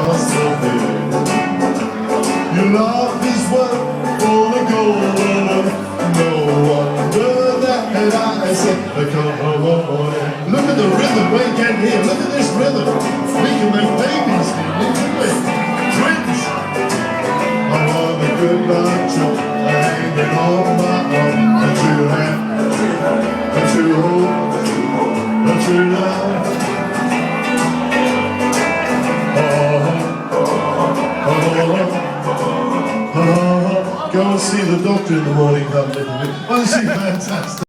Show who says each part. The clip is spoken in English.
Speaker 1: philosophy. Your love is worth all the gold. No wonder that I said, come on. Look at the rhythm we get here. Look at this rhythm. We can make babies, can't we? Twins. I want a good lunch hanging on my arm. A true hand, a true hope, a true love. Go and see the doctor in the morning, that little bit. Honestly, fantastic.